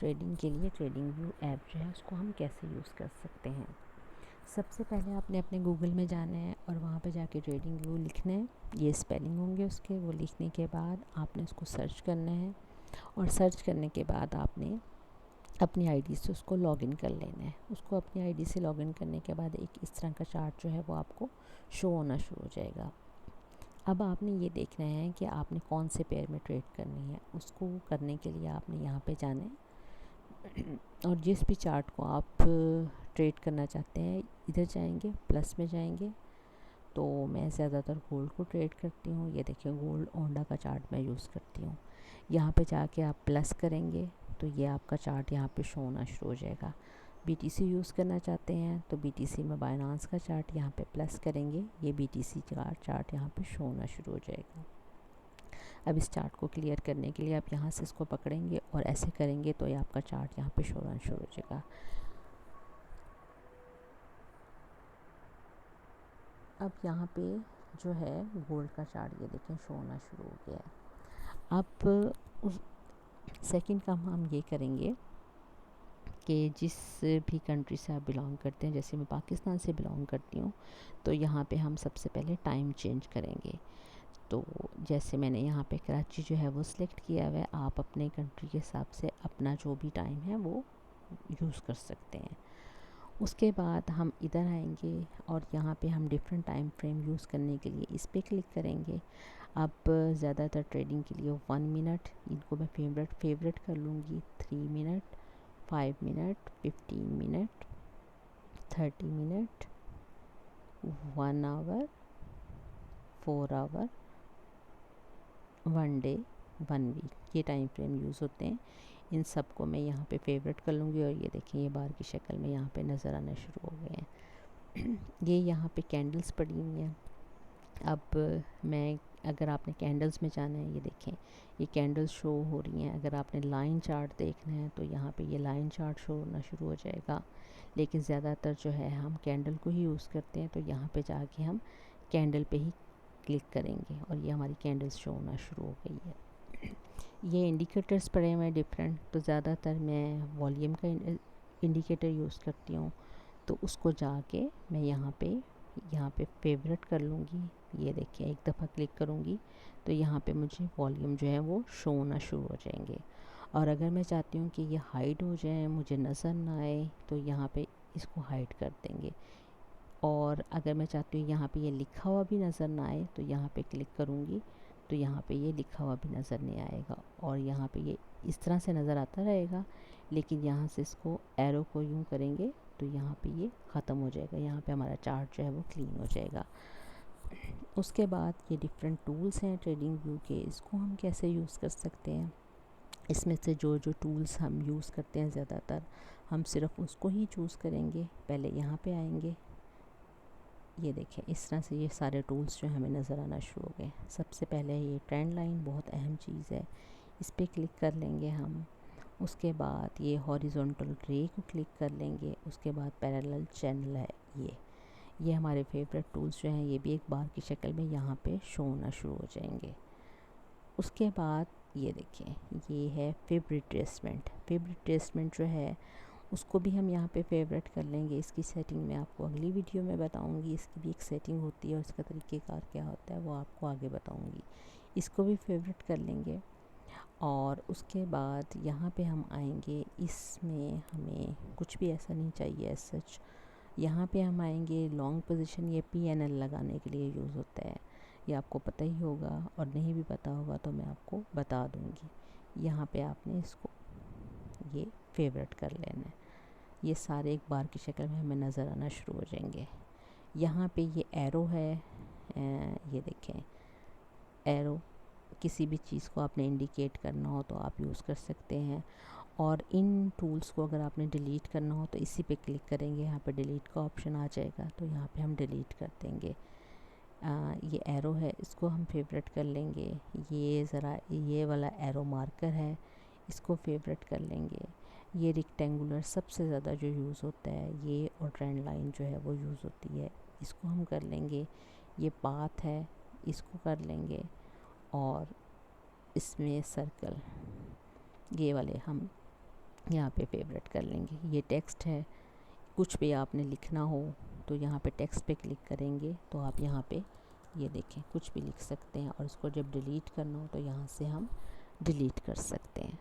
Trading के लिए trading view app जो है उसको हम कैसे यूज़ कर सकते हैं। सबसे पहले आपने अपने गूगल में जाना है और वहाँ पे जाके ट्रेडिंग व्यू लिखना है। ये स्पेलिंग होंगे उसके, वो लिखने के बाद आपने उसको सर्च करना है और सर्च करने के बाद आपने अपनी आईडी से उसको लॉगिन कर लेना है। उसको अपनी आईडी से लॉगिन करने के बाद एक इस तरह का चार्ट जो है वो आपको शो होना शुरू हो जाएगा। अब आपने ये देखना है कि आपने कौन से पेयर में ट्रेड करनी है। उसको करने के लिए आपने यहाँ पे जाना है और जिस भी चार्ट को आप ट्रेड करना चाहते हैं इधर जाएंगे, प्लस में जाएंगे। तो मैं ज़्यादातर गोल्ड को ट्रेड करती हूँ। ये देखिए गोल्ड ओंडा का चार्ट मैं यूज़ करती हूँ। यहाँ पे जाके आप प्लस करेंगे तो ये आपका चार्ट यहाँ पे शो होना शुरू हो जाएगा। बीटीसी यूज़ करना चाहते हैं तो बीटीसी में बाइनांस का चार्ट यहाँ पे प्लस करेंगे, ये बीटीसी का चार्ट यहाँ पे शो होना शुरू हो जाएगा। अब इस चार्ट को क्लियर करने के लिए आप यहाँ से इसको पकड़ेंगे और ऐसे करेंगे तो ये आपका चार्ट यहाँ पे शो होना शुरू हो जाएगा। अब यहाँ पे जो है गोल्ड का चार्ट ये देखें शो होना शुरू हो गया है। अब उस सेकंड काम हम ये करेंगे कि जिस भी कंट्री से आप बिलोंग करते हैं, जैसे मैं पाकिस्तान से बिलोंग करती हूँ, तो यहाँ पे हम सबसे पहले टाइम चेंज करेंगे। तो जैसे मैंने यहाँ पे कराची जो है वो सिलेक्ट किया हुआ है, आप अपने कंट्री के हिसाब से अपना जो भी टाइम है वो यूज़ कर सकते हैं। उसके बाद हम इधर आएंगे और यहाँ पे हम डिफरेंट टाइम फ्रेम यूज़ करने के लिए इस पर क्लिक करेंगे। अब ज़्यादातर ट्रेडिंग के लिए 1 मिनट, इनको मैं फेवरेट कर लूँगी। 3 minute, 5 minute, 15 minute, 30 minute, 1 hour, 4 hour, 1 day, 1 week, ये टाइम फ्रेम यूज़ होते हैं। इन सब को मैं यहाँ पे फेवरेट कर लूँगी और ये देखें ये बार की शक्ल में यहाँ पे नज़र आना शुरू हो गए हैं। ये यहाँ पे कैंडल्स पड़ी हुई हैं। अब मैं अगर आपने कैंडल्स में जाना है, ये देखें ये कैंडल्स शो हो रही हैं। अगर आपने लाइन चार्ट देखना है तो यहाँ पे ये लाइन चार्ट शो होना शुरू हो जाएगा, लेकिन ज़्यादातर जो है हम कैंडल को ही यूज़ करते हैं। तो यहाँ पे जाके हम कैंडल पे ही क्लिक करेंगे और ये हमारी कैंडल्स शो होना शुरू हो गई है। ये इंडिकेटर्स पड़े हुए हैं डिफरेंट, तो ज़्यादातर मैं वॉल्यूम का इंडिकेटर यूज़ करती हूँ। तो उसको जाके मैं यहाँ पे फेवरेट कर लूँगी। ये देखिए एक दफ़ा क्लिक करूँगी तो यहाँ पे मुझे वॉल्यूम जो है वो शो होना शुरू हो जाएंगे। और अगर मैं चाहती हूँ कि ये हाइड हो जाए, मुझे नज़र ना आए, तो यहाँ पे इसको हाइड कर देंगे। और अगर मैं चाहती हूँ यहाँ पे ये लिखा हुआ भी नज़र ना आए तो यहाँ पे क्लिक करूँगी तो यहाँ पे ये लिखा हुआ भी नज़र नहीं आएगा और यहाँ पे ये इस तरह से नज़र आता रहेगा। लेकिन यहाँ से इसको एरो को यूँ करेंगे तो यहाँ पे ये ख़त्म हो जाएगा। यहाँ पे हमारा चार्ट जो है वो क्लीन हो जाएगा। उसके बाद ये डिफरेंट टूल्स हैं ट्रेडिंग व्यू के, इसको हम कैसे यूज़ कर सकते हैं। इसमें से जो जो टूल्स हम यूज़ करते हैं ज़्यादातर हम सिर्फ उसको ही चूज़ करेंगे। पहले यहाँ पे आएंगे, ये देखें इस तरह से ये सारे टूल्स जो हमें नज़र आना शुरू हो गए। सबसे पहले ये ट्रेंड लाइन बहुत अहम चीज़ है, इस पर क्लिक कर लेंगे हम। उसके बाद ये हॉरिजॉन्टल रे को क्लिक कर लेंगे। उसके बाद पैरेलल चैनल है, ये हमारे फेवरेट टूल्स जो हैं ये भी एक बार की शक्ल में यहाँ पे शो होना शुरू हो जाएंगे। उसके बाद ये देखें ये है फेवरेट ट्रेसमेंट जो है उसको भी हम यहाँ पे फेवरेट कर लेंगे। इसकी सेटिंग मैं आपको अगली वीडियो में बताऊँगी। इसकी भी एक सेटिंग होती है और इसका तरीक़ेकार क्या होता है वो आपको आगे बताऊँगी। इसको भी फेवरेट कर लेंगे और उसके बाद यहाँ पे हम आएंगे। इसमें हमें कुछ भी ऐसा नहीं चाहिए सच। यहाँ पे हम आएंगे लॉन्ग पोजीशन, ये PNL लगाने के लिए यूज़ होता है, ये आपको पता ही होगा और नहीं भी पता होगा तो मैं आपको बता दूँगी। यहाँ पे आपने इसको ये फेवरेट कर लेना है। ये सारे एक बार की शक्ल में हमें नज़र आना शुरू हो जाएंगे। यहाँ पे ये एरो है, ये देखें एरो, किसी भी चीज़ को आपने इंडिकेट करना हो तो आप यूज़ कर सकते हैं। और इन टूल्स को अगर आपने डिलीट करना हो तो इसी पे क्लिक करेंगे, यहाँ पे डिलीट का ऑप्शन आ जाएगा तो यहाँ पे हम डिलीट कर देंगे। ये एरो है, इसको हम फेवरेट कर लेंगे। ये ज़रा ये वाला एरो मार्कर है, इसको फेवरेट कर लेंगे। ये रेक्टेंगुलर सबसे ज़्यादा जो यूज़ होता है, ये और ट्रेंड लाइन जो है वो यूज़ होती है, इसको हम कर लेंगे। ये पाथ है, इसको कर लेंगे। और इसमें सर्कल ये वाले हम यहाँ पे फेवरेट कर लेंगे। ये टेक्स्ट है, कुछ भी आपने लिखना हो तो यहाँ पे टेक्स्ट पे क्लिक करेंगे तो आप यहाँ पे ये देखें कुछ भी लिख सकते हैं, और इसको जब डिलीट करना हो तो यहाँ से हम डिलीट कर सकते हैं।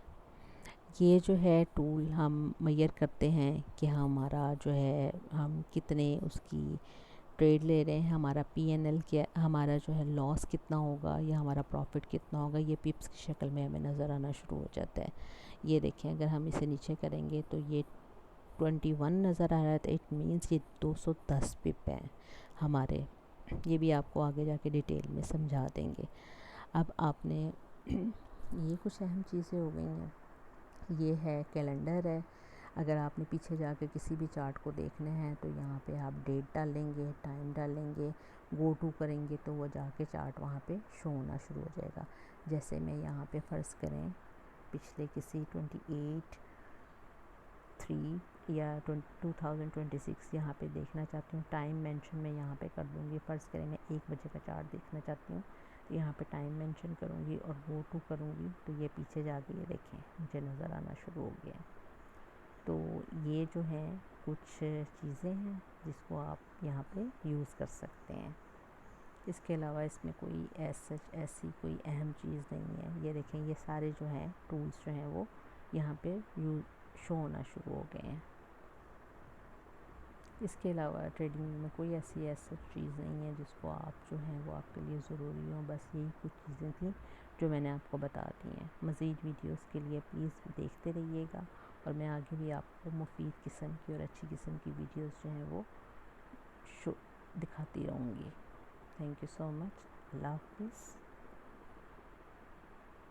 ये जो है टूल हम मेजर करते हैं कि हमारा जो है हम कितने उसकी ट्रेड ले रहे हैं, हमारा पीएनएल क्या, हमारा जो है लॉस कितना होगा या हमारा प्रॉफिट कितना होगा, ये पिप्स की शक्ल में हमें नज़र आना शुरू हो जाता है। ये देखें अगर हम इसे नीचे करेंगे तो ये 21 नज़र आ रहा है, तो इट मीन्स ये 210 पिप हैं हमारे। ये भी आपको आगे जाके डिटेल में समझा देंगे। अब आपने ये कुछ अहम चीज़ें हो गई हैं। ये है कैलेंडर है, अगर आपने पीछे जाकर किसी भी चार्ट को देखना है तो यहाँ पे आप डेट डालेंगे, टाइम डालेंगे, गो टू करेंगे तो वो जाके चार्ट वहाँ पे शो होना शुरू हो जाएगा। जैसे मैं यहाँ पे फ़र्ज़ करें पिछले किसी 28/3 या 2026 यहाँ पे देखना चाहती हूँ, टाइम मेंशन मैं यहाँ पे कर दूँगी। फ़र्ज़ करें मैं 1 बजे का चार्ट देखना चाहती हूँ तो यहाँ पे टाइम मेंशन करूँगी और गो टू करूँगी तो ये पीछे जाके ये देखें मुझे नज़र आना शुरू हो गया। तो ये जो है कुछ चीज़ें हैं जिसको आप यहाँ पे यूज़ कर सकते हैं। इसके अलावा इसमें कोई ऐसी कोई अहम चीज़ नहीं है। ये देखें ये सारे जो हैं टूल्स जो हैं वो यहाँ पे शो होना शुरू हो गए हैं। इसके अलावा ट्रेडिंग में कोई ऐसी चीज़ नहीं है जिसको आप जो है वो आपके लिए ज़रूरी हो। बस यही कुछ चीज़ें थी जो मैंने आपको बता दी हैं। मज़ीद वीडियोस के लिए प्लीज़ देखते रहिएगा, और मैं आगे भी आपको मुफीद किस्म की और अच्छी किस्म की वीडियोस जो हैं वो शो दिखाती रहूँगी। Thank you so much. अल्लाह हाफ़िज़।